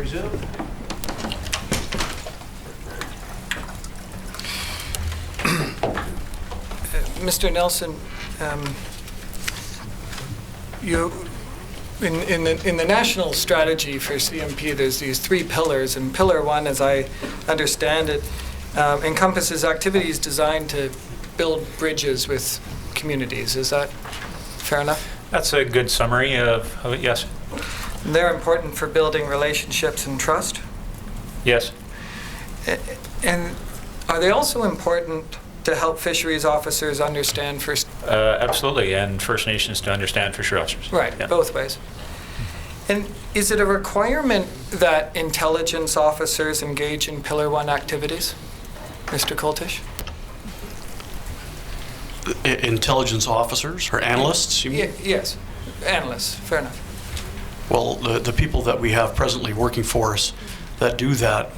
resume. Mr. Nelson, you in the national strategy for CMP, there's these 3 pillars, and pillar 1, as I understand it, encompasses activities designed to build bridges with communities. Is that fair enough? That's a good summary of it, yes. And they're important for building relationships and trust. Yes. And are they also important to help fisheries officers understand First? Absolutely, and First Nations to understand fishery officers. Right, Yeah. both ways. And is it a requirement that intelligence officers engage in Pillar 1 activities? Mr. Coltish? Intelligence officers or analysts, you mean? Yes, analysts, fair enough. Well, the people that we have presently working for us that do that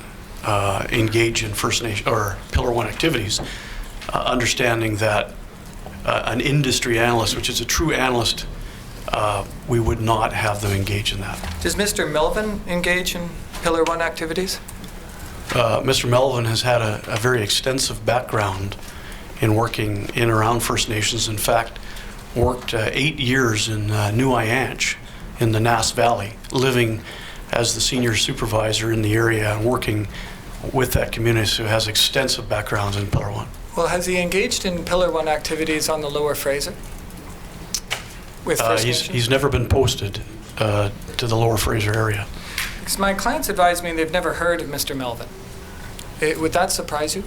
engage in First Nation or Pillar 1 activities, understanding that an industry analyst, which is a true analyst, we would not have them engage in that. Does Mr. Melvin engage in Pillar 1 activities? Mr. Melvin has had a very extensive background in working in and around First Nations. In fact, worked 8 years in New Ianch in the Nass Valley, living as the senior supervisor in the area and working with that community, so has extensive backgrounds in Pillar 1. Well, has he engaged in Pillar 1 activities on the Lower Fraser? With First Nations? He's never been posted to the Lower Fraser area. Because my clients advise me they've never heard of Mr. Melvin. Would that surprise you?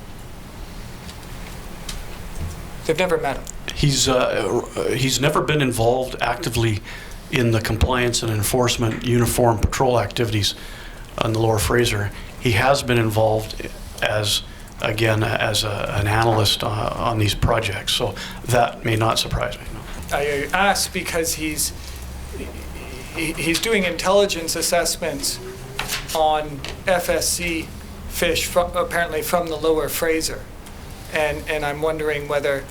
They've never met him. He's never been involved actively in the compliance and enforcement uniform patrol activities on the Lower Fraser. He has been involved as an analyst on these projects, so that may not surprise me. No. I ask because he's doing intelligence assessments on FSC fish apparently from the Lower Fraser, and I'm wondering whether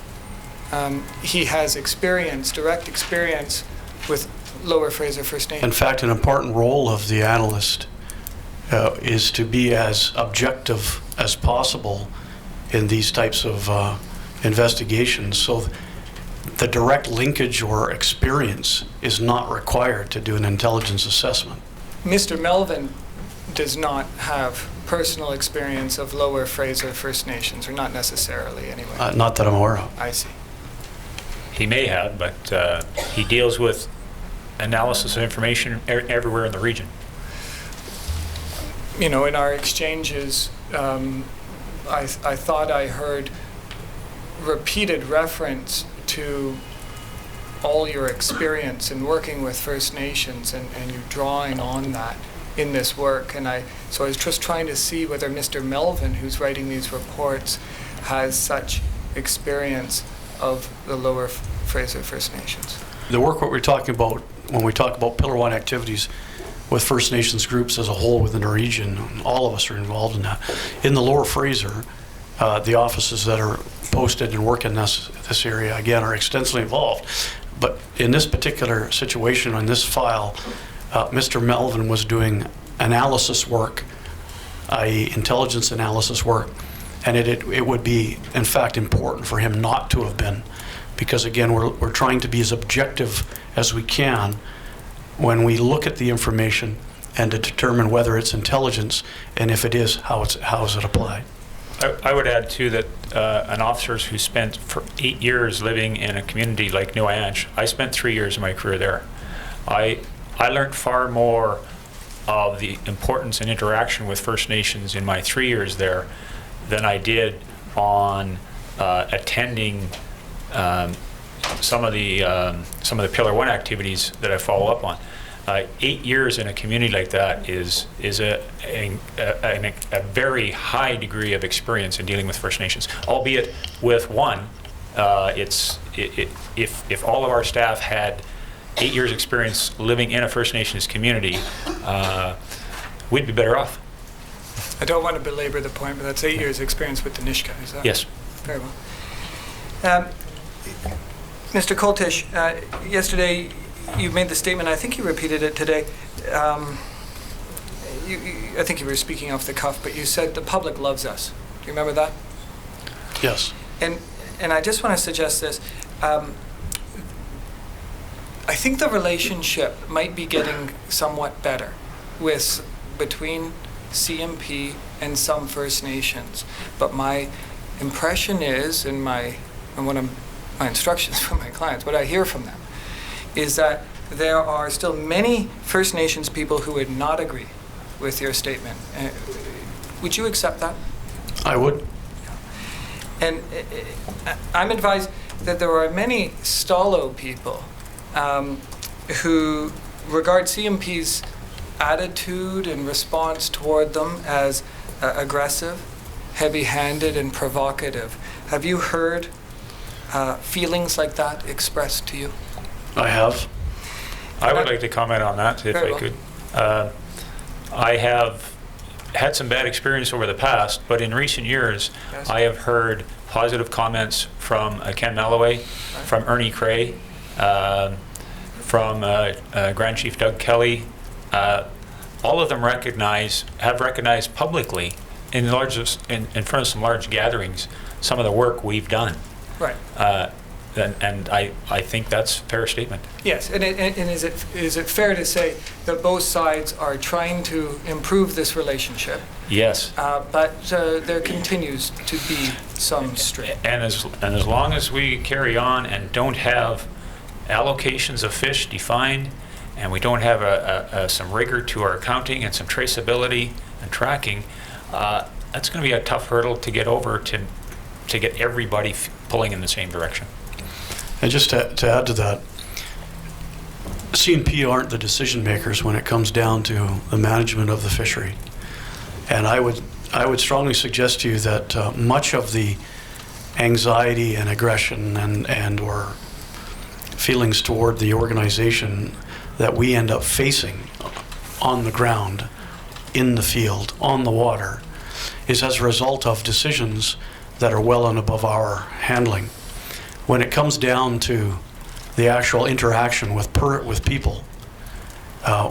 he has direct experience with Lower Fraser First Nation. In fact, an important role of the analyst is to be as objective as possible in these types of investigations. So the direct linkage or experience is not required to do an intelligence assessment. Mr. Melvin does not have personal experience of Lower Fraser First Nations, or not necessarily anyway. Not that I'm aware of. I see. He may have, but he deals with analysis of information everywhere in the region. You know, in our exchanges, I thought I heard repeated reference to all your experience in working with First Nations and you drawing on that in this work. So I was just trying to see whether Mr. Melvin, who's writing these reports, has such experience of the Lower Fraser First Nations. The work what we're talking about when we talk about Pillar 1 activities with First Nations groups as a whole within the region, all of us are involved in that. In the Lower Fraser, the offices that are posted and work in this area, again, are extensively involved. But in this particular situation, on this file, Mr. Melvin was doing analysis work, i.e. intelligence analysis work, and it would be, in fact, important for him not to have been, because again, we're trying to be as objective as we can when we look at the information and to determine whether it's intelligence, and if it is, how is it applied. I would add too that an officer who spent for 8 years living in a community like New Ianch, I spent 3 years of my career there. I learned far more of the importance and interaction with First Nations in my 3 years there than I did on attending some of the Pillar 1 activities that I follow up on. 8 years in a community like that is a very high degree of experience in dealing with First Nations, albeit with one. If all of our staff had 8 years experience living in a First Nations community, we'd be better off. I don't want to belabor the point, but that's 8 years experience with the Nisga'a, is that? Yes. Very well. Mr. Coltish, yesterday you made the statement, I think you repeated it today, I think you were speaking off the cuff, but you said the public loves us. Do you remember that? Yes. And I just want to suggest this. I think the relationship might be getting somewhat better between CMP and some First Nations. But my impression is, and my instructions from my clients, what I hear from them, is that there are still many First Nations people who would not agree with your statement. Would you accept that? I would. And I'm advised that there are many Stalo people who regard CMP's attitude and response toward them as aggressive, heavy-handed, and provocative. Have you heard feelings like that expressed to you? I have. I would like to comment on that, if I could. I have had some bad experience over the past, but in recent years, Yes. I have heard positive comments from Ken Melloway, from Ernie Cray, from Grand Chief Doug Kelly. All of them have recognized publicly in front of some large gatherings some of the work we've done. Right. And I think that's a fair statement. Yes, and is it fair to say that both sides are trying to improve this relationship, Yes. but there continues to be some strain? And as long as we carry on and don't have allocations of fish defined, and we don't have some rigor to our accounting and some traceability and tracking, that's going to be a tough hurdle to get over to get everybody pulling in the same direction. And just to add to that, CNP aren't the decision makers when it comes down to the management of the fishery. And I would strongly suggest to you that much of the anxiety and aggression and or feelings toward the organization that we end up facing on the ground, in the field, on the water, is as a result of decisions that are well and above our handling. When it comes down to the actual interaction with people,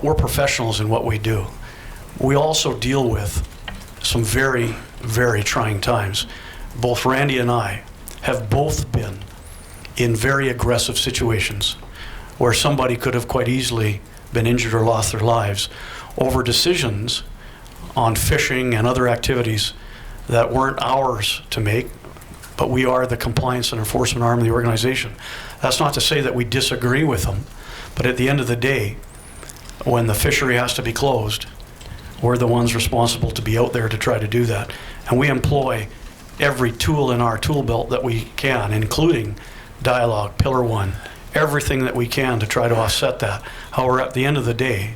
we're professionals in what we do. We also deal with some very, very trying times. Both Randy and I have both been in very aggressive situations where somebody could have quite easily been injured or lost their lives over decisions on fishing and other activities that weren't ours to make, but we are the compliance and enforcement arm of the organization. That's not to say that we disagree with them, but at the end of the day, when the fishery has to be closed, we're the ones responsible to be out there to try to do that. And we employ every tool in our tool belt that we can, including dialogue, Pillar 1, everything that we can to try to offset that. However, at the end of the day,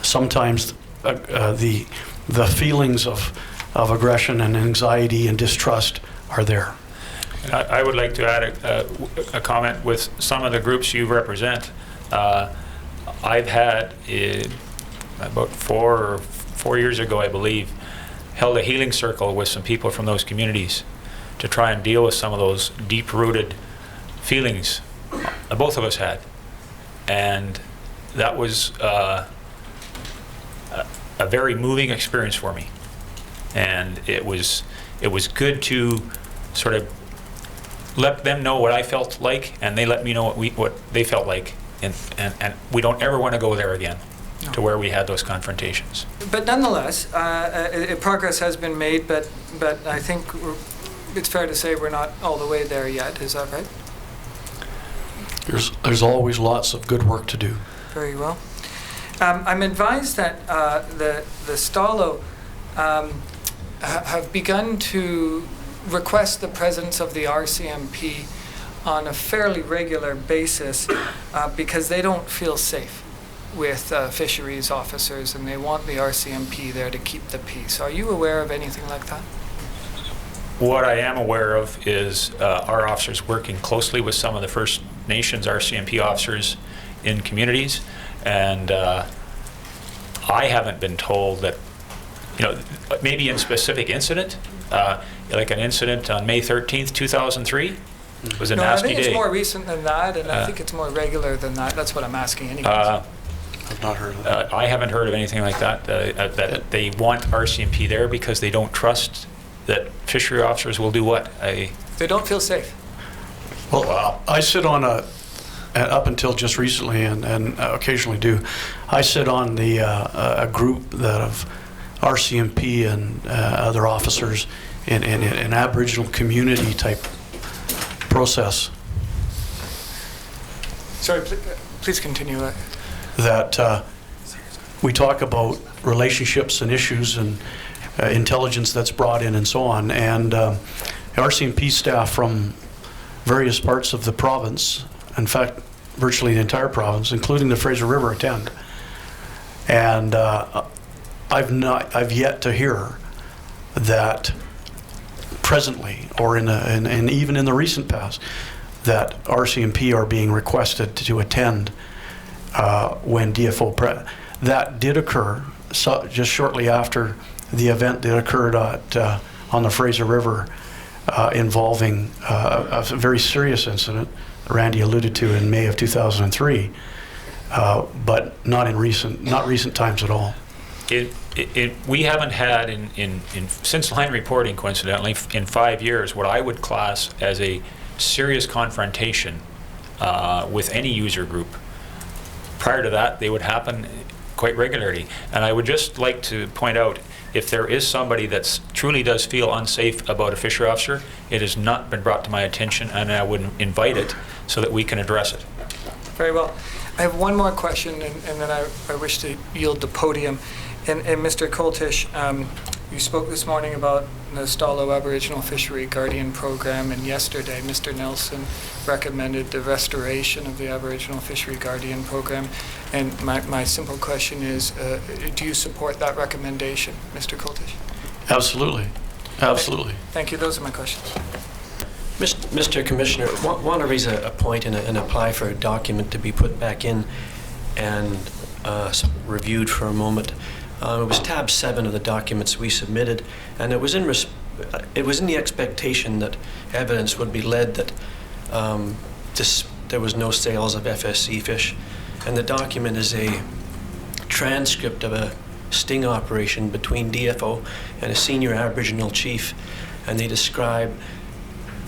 sometimes the feelings of aggression and anxiety and distrust are there. I would like to add a comment with some of the groups you represent. I've had, about 4 years ago, I believe, held a healing circle with some people from those communities to try and deal with some of those deep-rooted feelings both of us had. And that was a very moving experience for me. And it was good to sort of let them know what I felt like, and they let me know what they felt like, and we don't ever want to go there again, to where we had those confrontations. But nonetheless, progress has been made, but I think it's fair to say we're not all the way there yet. Is that right? There's always lots of good work to do. Very well. I'm advised that the Stalo have begun to request the presence of the RCMP on a fairly regular basis because they don't feel safe with fisheries officers, and they want the RCMP there to keep the peace. Are you aware of anything like that? What I am aware of is our officers working closely with some of the First Nations RCMP officers in communities, and I haven't been told that, maybe in specific incident, like an incident on May 13th, 2003, was a nasty day. I think it's more recent than that, and I think it's more regular than that. That's what I'm asking anyway. I've not heard of that. I haven't heard of anything like that, that they want RCMP there because they don't trust that fishery officers will do what? They don't feel safe. Well, Wow. I sit on up until just recently, and occasionally do, I sit on a group that of RCMP and other officers in an Aboriginal community type process Sorry, please continue. that we talk about relationships and issues and intelligence that's brought in and so on. And RCMP staff from various parts of the province, in fact, virtually the entire province, including the Fraser River, attend. And I've yet to hear that presently, or in even in the recent past, that RCMP are being requested to attend when DFO that did occur just shortly after the event that occurred on the Fraser River involving a very serious incident Randy alluded to in May of 2003, but not recent times at all. We haven't had since line reporting, coincidentally, in 5 years, what I would class as a serious confrontation with any user group. Prior to that, they would happen quite regularly. And I would just like to point out, if there is somebody that truly does feel unsafe about a fishery officer, it has not been brought to my attention, and I would invite it so that we can address it. Very well. I have one more question, and then I wish to yield the podium. And Mr. Coltish, you spoke this morning about the Stalo Aboriginal Fishery Guardian Program, and yesterday Mr. Nelson recommended the restoration of the Aboriginal Fishery Guardian Program. And my simple question is, do you support that recommendation, Mr. Coltish? Absolutely. Absolutely. Thank you. Those are my questions. Mr. Commissioner, want to raise a point and apply for a document to be put back in and reviewed for a moment. It was tab 7 of the documents we submitted, and it was in the expectation that evidence would be led that there was no sales of FSC fish, and the document is a transcript of a sting operation between DFO and a senior Aboriginal chief, and they describe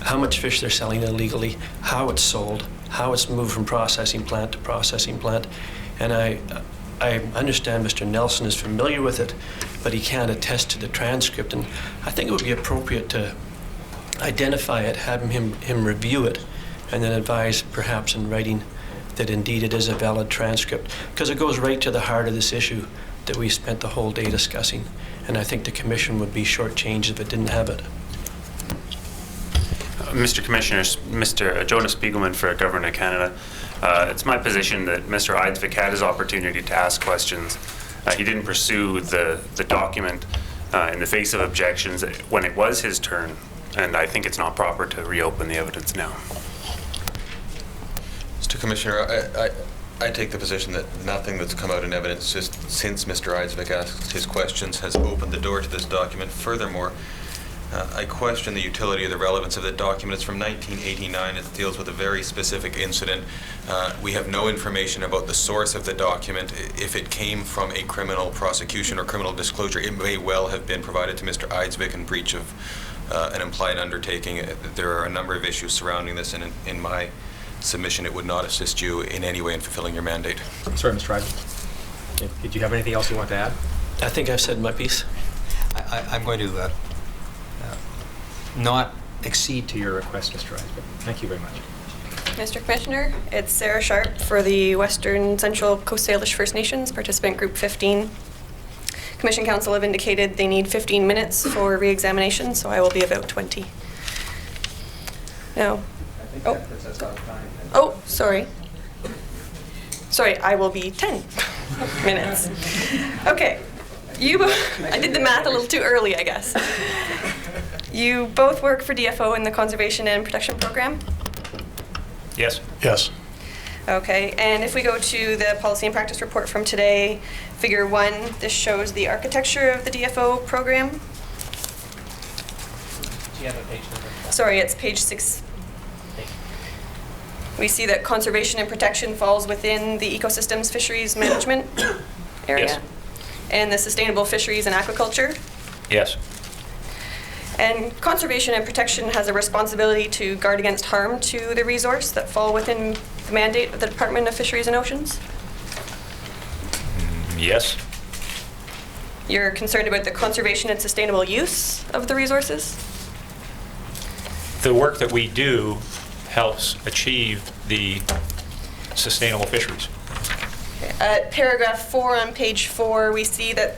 how much fish they're selling illegally, how it's sold, how it's moved from processing plant to processing plant, and I understand Mr. Nelson is familiar with it, but he can't attest to the transcript, and I think it would be appropriate to identify it, have him review it, and then advise perhaps in writing that indeed it is a valid transcript, because it goes right to the heart of this issue that we spent the whole day discussing, and I think the Commission would be shortchanged if it didn't have it. Mr. Commissioner, Mr. Jonas Spiegelman for Government of Canada. It's my position that Mr. Eidsvik had his opportunity to ask questions. He didn't pursue the document in the face of objections when it was his turn, and I think it's not proper to reopen the evidence now. Mr. Commissioner, I take the position that nothing that's come out in evidence just since Mr. Eidsvik asked his questions has opened the door to this document. Furthermore, I question the utility or the relevance of the document. It's from 1989. It deals with a very specific incident. We have no information about the source of the document. If it came from a criminal prosecution or criminal disclosure, it may well have been provided to Mr. Eidsvik in breach of an implied undertaking. There are a number of issues surrounding this, and in my submission, it would not assist you in any way in fulfilling your mandate. Sorry, Mr. Eidsvik. Did you have anything else you want to add? I think I've said my piece. I'm going to not accede to your request, Mr. Eidsvik. Thank you very much. Mr. Commissioner, it's Sarah Sharp for the Western Central Coast Salish First Nations, participant group 15. Commission Council have indicated they need 15 minutes for re-examination, so I will be about 20. Now, sorry. Sorry, I will be 10 minutes. Okay, I did the math a little too early, I guess. You both work for DFO in the Conservation and Protection Program? Yes. Yes. Okay, and if we go to the policy and practice report from today, figure 1, this shows the architecture of the DFO program. Do you have a page number? Sorry, it's page 6. We see that conservation and protection falls within the ecosystems fisheries management area. Yes. And the sustainable fisheries and aquaculture. Yes. And conservation and protection has a responsibility to guard against harm to the resource that fall within the mandate of the Department of Fisheries and Oceans. Yes. You're concerned about the conservation and sustainable use of the resources? The work that we do helps achieve the sustainable fisheries. At paragraph 4 on page 4, we see that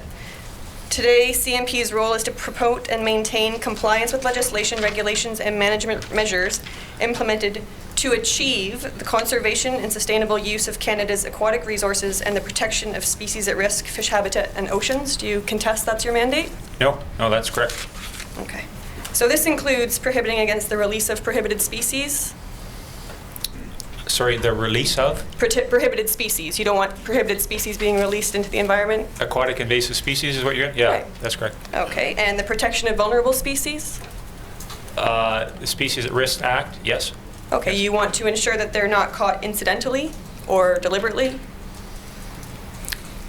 today CNP's role is to promote and maintain compliance with legislation, regulations, and management measures implemented to achieve the conservation and sustainable use of Canada's aquatic resources and the protection of species at risk, fish habitat, and oceans. Do you contest that's your mandate? No, that's correct. Okay. So this includes prohibiting against the release of prohibited species? Sorry, the release of Prohibited species. You don't want prohibited species being released into the environment? aquatic invasive species is what you're, yeah, Right. that's correct. Okay. And the protection of vulnerable species? The Species at Risk Act, yes. Okay, you want to ensure that they're not caught incidentally or deliberately?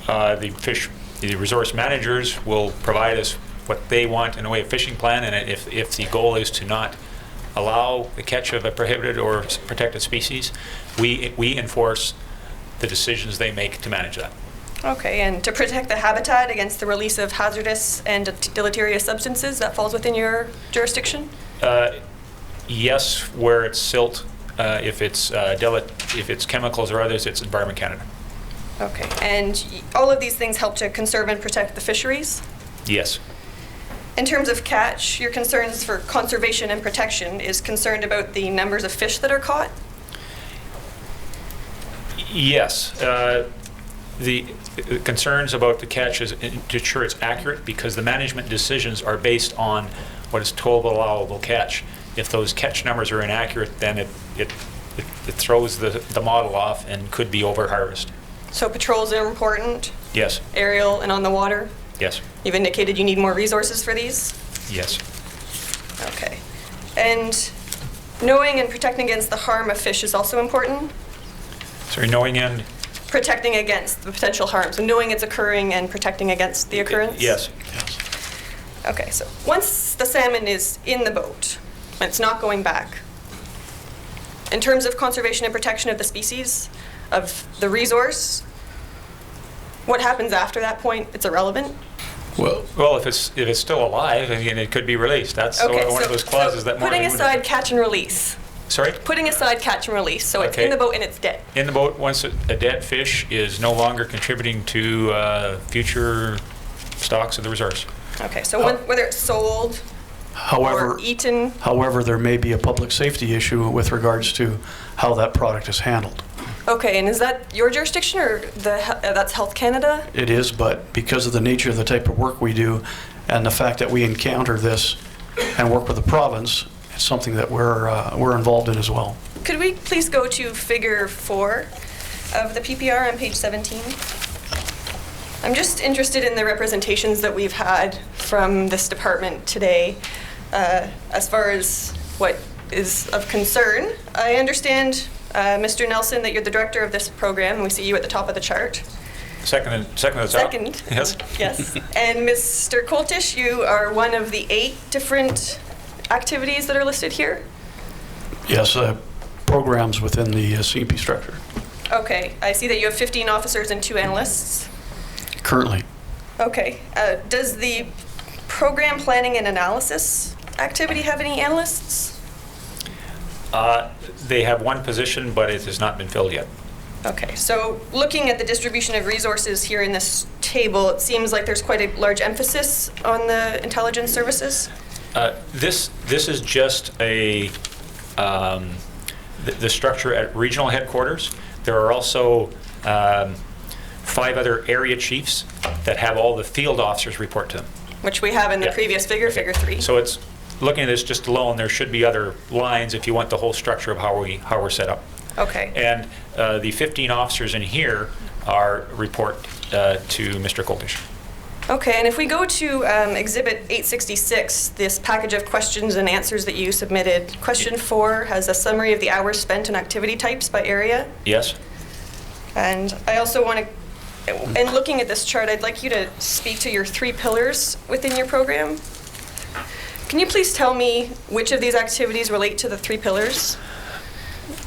The resource managers will provide us what they want in a way of fishing plan, and if the goal is to not allow the catch of a prohibited or protected species, we enforce the decisions they make to manage that. Okay, and to protect the habitat against the release of hazardous and deleterious substances, that falls within your jurisdiction? Yes, where it's silt, if it's chemicals or others, it's Environment Canada. Okay, and all of these things help to conserve and protect the fisheries? Yes. In terms of catch, your concerns for conservation and protection is concerned about the numbers of fish that are caught? Yes. The concerns about the catch is to ensure it's accurate, because the management decisions are based on what is total allowable catch. If those catch numbers are inaccurate, then it throws the model off and could be over harvest. So patrols are important, Yes. aerial and on the water? Yes. You've indicated you need more resources for these? Yes. Okay. And knowing and protecting against the harm of fish is also important? Sorry, knowing and Protecting against the potential harm, so knowing it's occurring and protecting against the occurrence? yes. Okay, so once the salmon is in the boat, and it's not going back, in terms of conservation and protection of the species, of the resource, what happens after that point? It's irrelevant? Well, if it's still alive, I mean, it could be released. That's Okay, one of those clauses that putting Maureen would- aside catch and release. Sorry? Putting aside catch and release, so it's Okay. in the boat and it's dead. In the boat, once a dead fish is no longer contributing to future stocks of the resource. Okay, so whether it's sold However, or eaten, there may be a public safety issue with regards to how that product is handled. okay, and is that your jurisdiction or that's Health Canada? It is, but because of the nature of the type of work we do and the fact that we encounter this and work with the province, it's something that we're involved in as well. Could we please go to figure 4 of the PPR on page 17? I'm just interested in the representations that we've had from this department today as far as what is of concern. I understand, Mr. Nelson, that you're the director of this program, and we see you at the top of the chart. Second at the top. Second. Yes. Yes. And Mr. Coltish, you are one of the 8 different activities that are listed here? Yes, programs within the CNP structure, Okay, I see that you have 15 officers and 2 analysts. currently. Okay, does the program planning and analysis activity have any analysts? They have one position, but it has not been filled yet. Okay, so looking at the distribution of resources here in this table, it seems like there's quite a large emphasis on the intelligence services. This is just the structure at regional headquarters. There are also 5 other area chiefs that have all the field officers report to them. Which we have in the Yeah. previous figure, Okay. figure 3. So it's, looking at this just alone, there should be other lines if you want the whole structure of how we're set up. Okay. And the 15 officers in here report to Mr. Coltish. Okay, and if we go to Exhibit 866, this package of questions and answers that you submitted, question 4 has a summary of the hours spent on activity types by area. Yes? And I also want to, in looking at this chart, I'd like you to speak to your 3 pillars within your program. Can you please tell me which of these activities relate to the 3 pillars?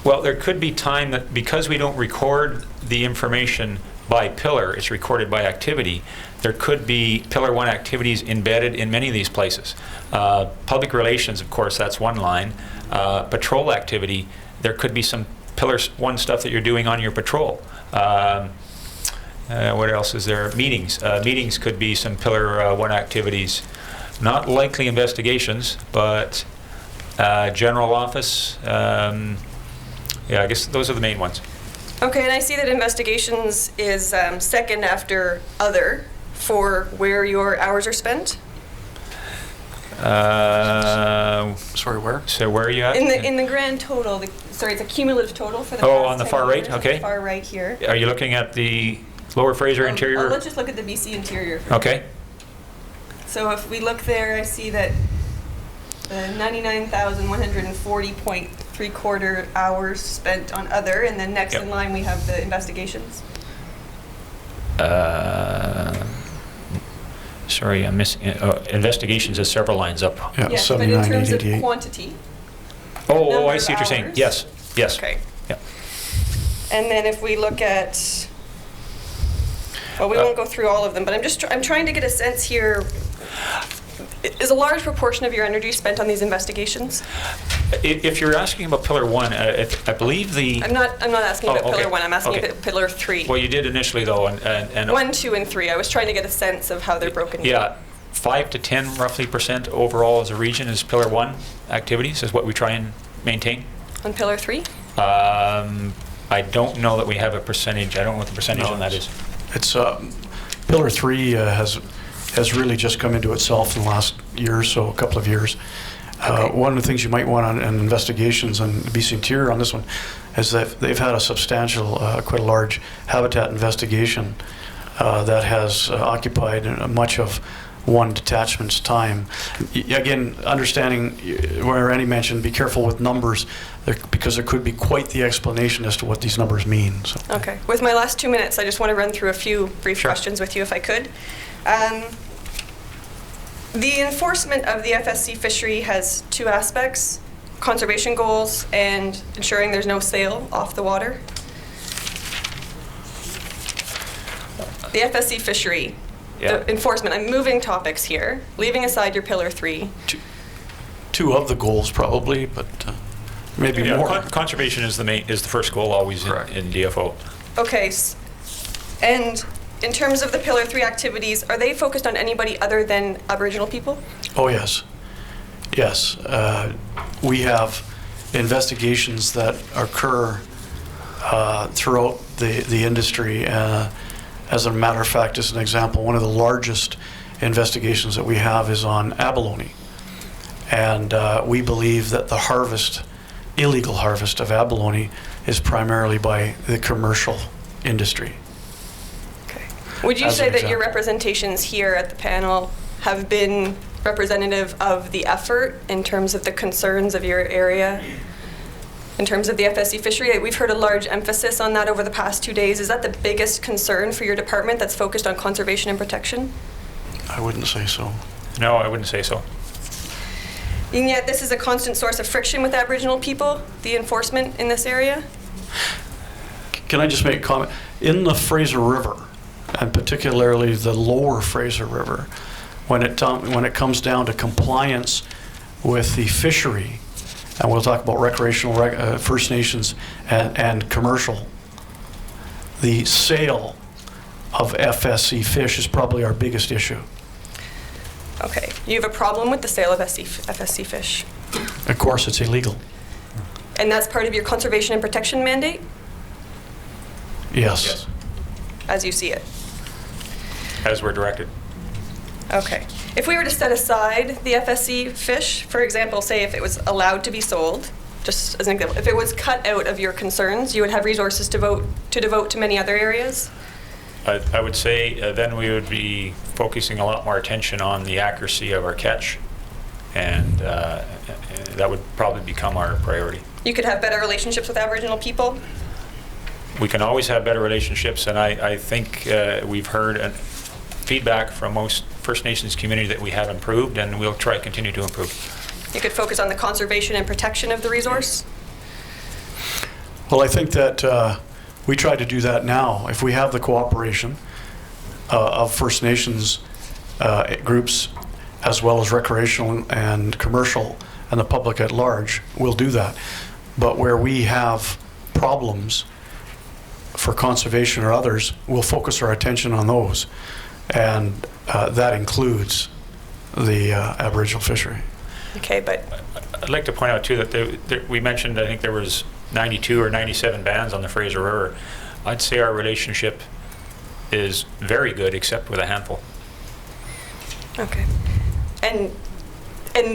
Well, there could be time that, because we don't record the information by pillar, it's recorded by activity, there could be Pillar 1 activities embedded in many of these places. Public relations, of course, that's one line. Patrol activity, there could be some Pillar 1 stuff that you're doing on your patrol. What else is there? Meetings. Meetings could be some Pillar 1 activities. Not likely investigations, but general office. Yeah, I guess those are the main ones. Okay, and I see that investigations is second after other for where your hours are spent. Sorry, where? So where are you at? In the grand total, sorry, it's a cumulative total for the Oh, past on the 10 far right? years, Okay. the far right here. Are you looking at the Lower Fraser Interior? Let's just look at the BC Interior first. Okay. So if we look there, I see that the 99,140.75 hours spent on other, and then next Yep. in line we have the investigations. Sorry, I'm missing. Investigations is several lines up. Yeah, Yes, but in 79, terms of 88. quantity. Oh, Number I of see what you're saying. hours. Yes, yes. Okay. Yeah. And then if we look at, well, we won't go through all of them, but I'm trying to get a sense here. Is a large proportion of your energy spent on these investigations? If you're asking about Pillar 1, I believe the... I'm not asking Oh, about okay. Pillar 1, I'm asking Okay. about Pillar 3. Well, you did initially, though, and 1, 2, and 3. I was trying to get a sense of how they're broken. yeah, 5 to 10 roughly % overall as a region is Pillar 1 activities, is what we try and maintain. On Pillar 3? I don't know that we have a percentage. I don't know what the percentage No, on that is. It's Pillar 3 has really just come into itself in the last year or so, a couple of years. Okay. One of the things you might want on investigations on BC Interior on this one is that they've had a substantial, quite a large habitat investigation that has occupied much of one detachment's time. Again, understanding where Randy mentioned, be careful with numbers because there could be quite the explanation as to what these numbers mean. So. Okay. With my last 2 minutes, I just want to run through a few brief Sure. questions with you if I could. The enforcement of the FSC fishery has 2 aspects: conservation goals and ensuring there's no sale off the water. The FSC fishery, Yeah. the enforcement, I'm moving topics here, leaving aside your Pillar 3. 2 of the goals probably, but maybe Yeah, more. conservation is the first goal always Correct. in DFO. Okay, and in terms of the Pillar 3 activities, are they focused on anybody other than Aboriginal people? Oh, yes. Yes. We have investigations that occur throughout the industry. As a matter of fact, as an example, one of the largest investigations that we have is on abalone. And we believe that the illegal harvest of abalone is primarily by the commercial industry. Okay. Would you As say an that your example. representations here at the panel have been representative of the effort in terms of the concerns of your area? In terms of the FSC fishery, we've heard a large emphasis on that over the past 2 days. Is that the biggest concern for your department that's focused on conservation and protection? I wouldn't say so. No, I wouldn't say so. And yet this is a constant source of friction with Aboriginal people, the enforcement in this area? Can I just make a comment? In the Fraser River, and particularly the lower Fraser River, when it comes down to compliance with the fishery, and we'll talk about recreational, First Nations, and commercial, the sale of FSC fish is probably our biggest issue. Okay. You have a problem with the sale of FSC fish? Of course, it's illegal. And that's part of your conservation and protection mandate, Yes. as you see it? As we're directed. Okay. If we were to set aside the FSC fish, for example, say if it was allowed to be sold, just as an example, if it was cut out of your concerns, you would have resources to devote to many other areas? I would say then we would be focusing a lot more attention on the accuracy of our catch, and that would probably become our priority. You could have better relationships with Aboriginal people? We can always have better relationships, and I think we've heard feedback from most First Nations community that we have improved, and we'll try to continue to improve. You could focus on the conservation and protection of the resource? Well, I think that we try to do that now. If we have the cooperation of First Nations groups, as well as recreational and commercial and the public at large, we'll do that. But where we have problems for conservation or others, we'll focus our attention on those. And that includes the Aboriginal fishery. Okay, but I'd like to point out too that we mentioned, I think there was 92 or 97 bands on the Fraser River. I'd say our relationship is very good, except with a handful. okay. And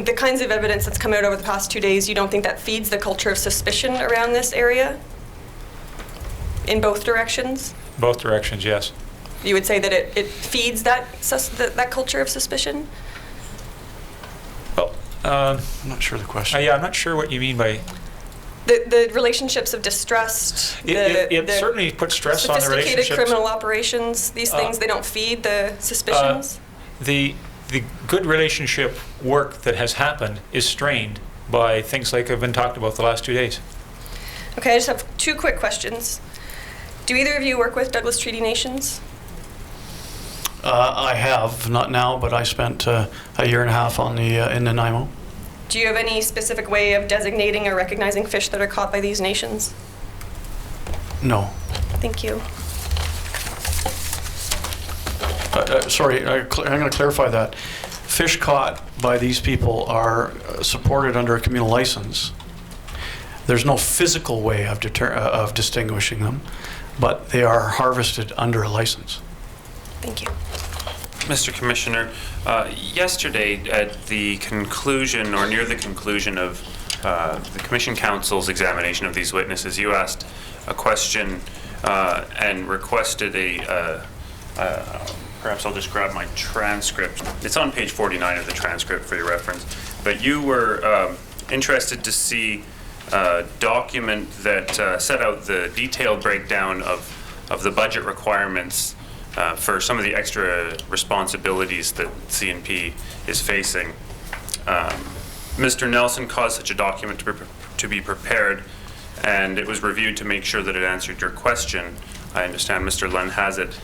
the kinds of evidence that's come out over the past 2 days, you don't think that feeds the culture of suspicion around this area? In both directions? Both directions, yes. You would say that it feeds that culture of suspicion? Well, I'm not sure the question. yeah, I'm not sure what you mean by... The relationships of distrust, It certainly puts stress on the sophisticated relationships. criminal operations, these things, they don't feed the suspicions? The good relationship work that has happened is strained by things like have been talked about the last 2 days. Okay, I just have 2 quick questions. Do either of you work with Douglas Treaty Nations? I have, not now, but I spent a year and a half on in Nanaimo. Do you have any specific way of designating or recognizing fish that are caught by these nations? No. Thank you. Sorry, I'm going to clarify that. Fish caught by these people are supported under a communal license. There's no physical way of distinguishing them, but they are harvested under a license. Thank you. Mr. Commissioner, yesterday at the conclusion or near the conclusion of the Commission Council's examination of these witnesses, you asked a question and requested perhaps I'll just grab my transcript. It's on page 49 of the transcript for your reference. But you were interested to see a document that set out the detailed breakdown of the budget requirements for some of the extra responsibilities that CNP is facing. Mr. Nelson caused such a document to be prepared, and it was reviewed to make sure that it answered your question. I understand Mr. Lunn has it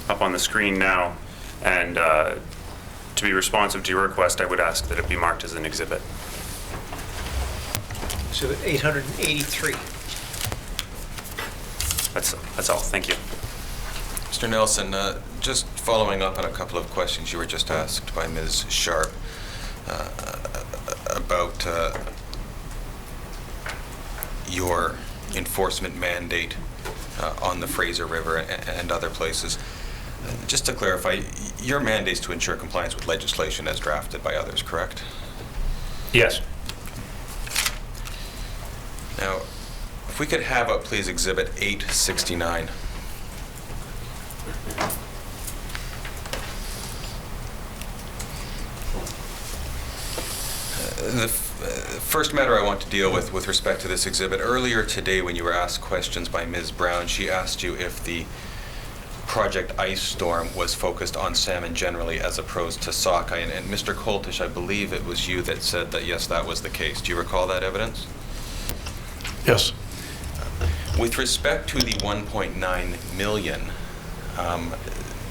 up on the screen now, and to be responsive to your request, I would ask that it be marked as an exhibit. So 883. That's all. Thank you. Mr. Nelson, just following up on a couple of questions you were just asked by Ms. Sharp about your enforcement mandate on the Fraser River and other places. Just to clarify, your mandate is to ensure compliance with legislation as drafted by others, correct? Yes. Now, if we could have up, please, Exhibit 869. The first matter I want to deal with respect to this exhibit, earlier today when you were asked questions by Ms. Brown, she asked you if the Project Ice Storm was focused on salmon generally as opposed to sockeye. And Mr. Coltish, I believe it was you that said that, yes, that was the case. Do you recall that evidence? Yes. With respect to the 1.9 million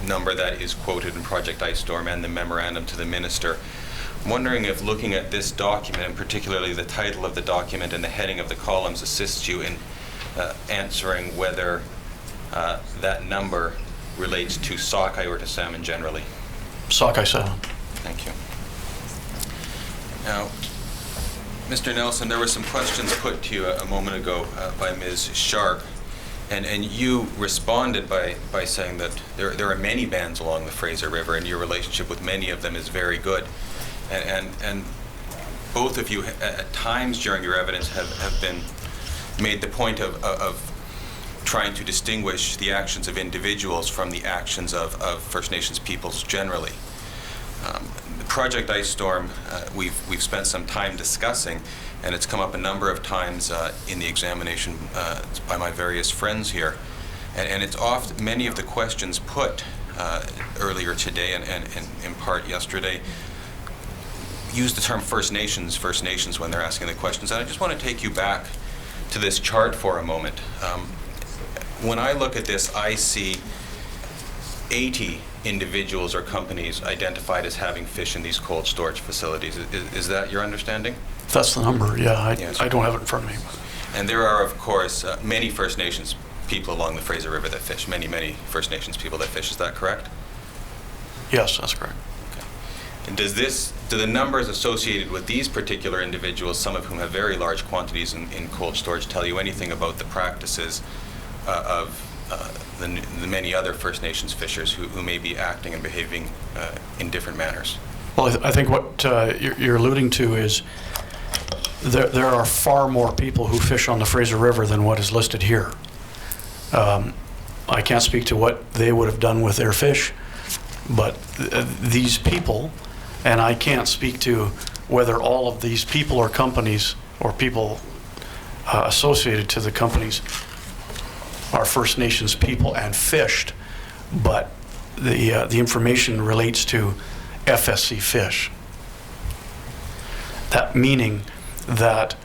number that is quoted in Project Ice Storm and the memorandum to the minister, I'm wondering if looking at this document, and particularly the title of the document and the heading of the columns, assists you in answering whether that number relates to sockeye or to salmon generally. Sockeye salmon. Thank you. Now, Mr. Nelson, there were some questions put to you a moment ago by Ms. Sharp, and you responded by saying that there are many bands along the Fraser River, and your relationship with many of them is very good. And both of you at times during your evidence have been made the point of trying to distinguish the actions of individuals from the actions of First Nations peoples generally. The Project Ice Storm, we've spent some time discussing, and it's come up a number of times in the examination by my various friends here. And it's often, many of the questions put earlier today and in part yesterday use the term First Nations when they're asking the questions. And I just want to take you back to this chart for a moment. When I look at this, I see 80 individuals or companies identified as having fish in these cold storage facilities. Is that your understanding? That's the number, yeah. Yes. I don't have it in front of me. And there are, of course, many First Nations people along the Fraser River that fish, many First Nations people that fish. Is that correct? Yes, that's correct. Okay. And do the numbers associated with these particular individuals, some of whom have very large quantities in cold storage, tell you anything about the practices of the many other First Nations fishers who may be acting and behaving in different manners? Well, I think what you're alluding to is there are far more people who fish on the Fraser River than what is listed here. I can't speak to what they would have done with their fish, but these people, and I can't speak to whether all of these people or companies or people associated to the companies are First Nations people and fished, but the information relates to FSC fish. That meaning that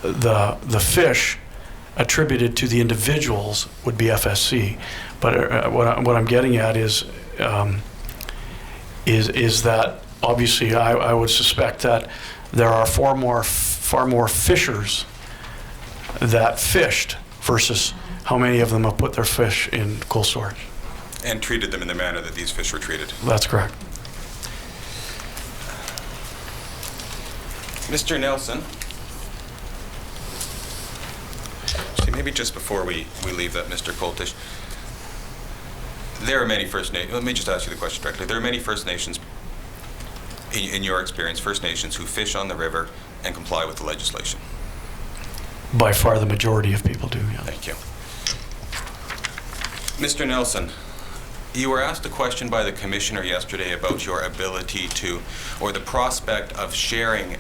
the fish attributed to the individuals would be FSC, but what I'm getting at is that obviously I would suspect that there are far more fishers that fished versus how many of them have put their fish in cold storage. And treated them in the manner that these fish were treated. That's correct. Mr. Nelson, see, maybe just before we leave that, Mr. Coltish, there are many First Nations, let me just ask you the question directly. There are many First Nations, in your experience, First Nations who fish on the river and comply with the legislation. By far the majority of people do, yeah. Thank you. Mr. Nelson, you were asked a question by the Commissioner yesterday about your ability to, or the prospect of sharing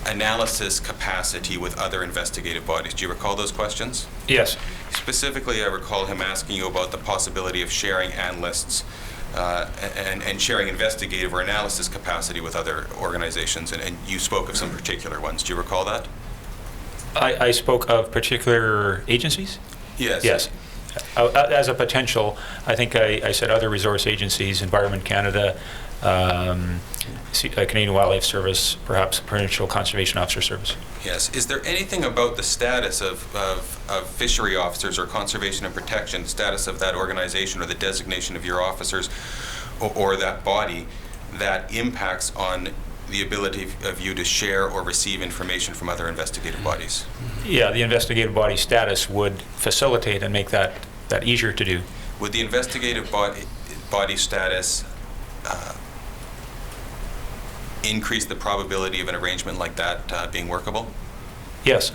analysis capacity with other investigative bodies. Do you recall those questions? Yes. Specifically, I recall him asking you about the possibility of sharing analysts and sharing investigative or analysis capacity with other organizations, and you spoke of some particular ones. Do you recall that? I spoke of particular agencies? Yes. Yes. As a potential, I think I said other resource agencies, Environment Canada, Canadian Wildlife Service, perhaps Provincial Conservation Officer Service. Yes. Is there anything about the status of fishery officers or conservation and protection, the status of that organization or the designation of your officers or that body that impacts on the ability of you to share or receive information from other investigative bodies? Yeah, the investigative body status would facilitate and make that easier to do. Would the investigative body status increase the probability of an arrangement like that being workable? Yes.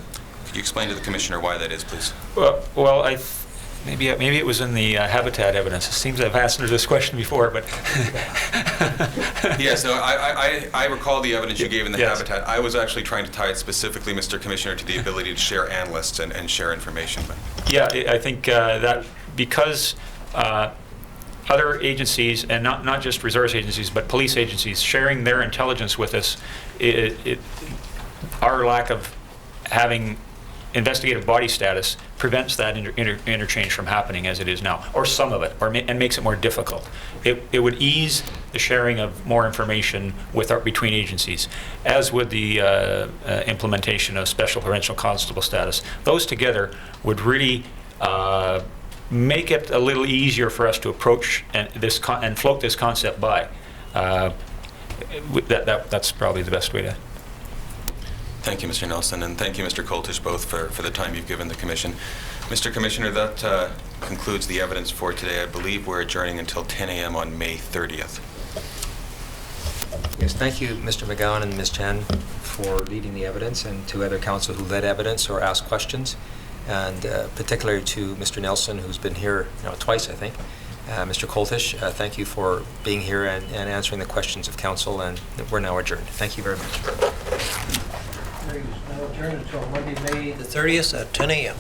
Could you explain to the Commissioner why that is, please? Well, maybe it was in the habitat evidence. It seems I've answered this question before, but yes. No, I recall the evidence you gave in the Yes. habitat. I was actually trying to tie it specifically, Mr. Commissioner, to the ability to share analysts and share information. But yeah, I think that because other agencies, and not just resource agencies, but police agencies, sharing their intelligence with us, our lack of having investigative body status prevents that interchange from happening as it is now, or some of it, and makes it more difficult. It would ease the sharing of more information between agencies, as would the implementation of special provincial constable status. Those together would really make it a little easier for us to approach and float this concept by. That's probably the best way to. thank you, Mr. Nelson, and thank you, Mr. Coltish, both for the time you've given the Commission. Mr. Commissioner, that concludes the evidence for today. I believe we're adjourning until 10 a.m. on May 30th. Yes, thank you, Mr. McGowan and Ms. Chan, for leading the evidence, and to other counsel who led evidence or asked questions. and particularly to Mr. Nelson, who's been here twice, I think. Mr. Coltish, thank you for being here and answering the questions of council, and we're now adjourned. Thank you very much. Now adjourned until Monday, May the 30th at 10 a.m.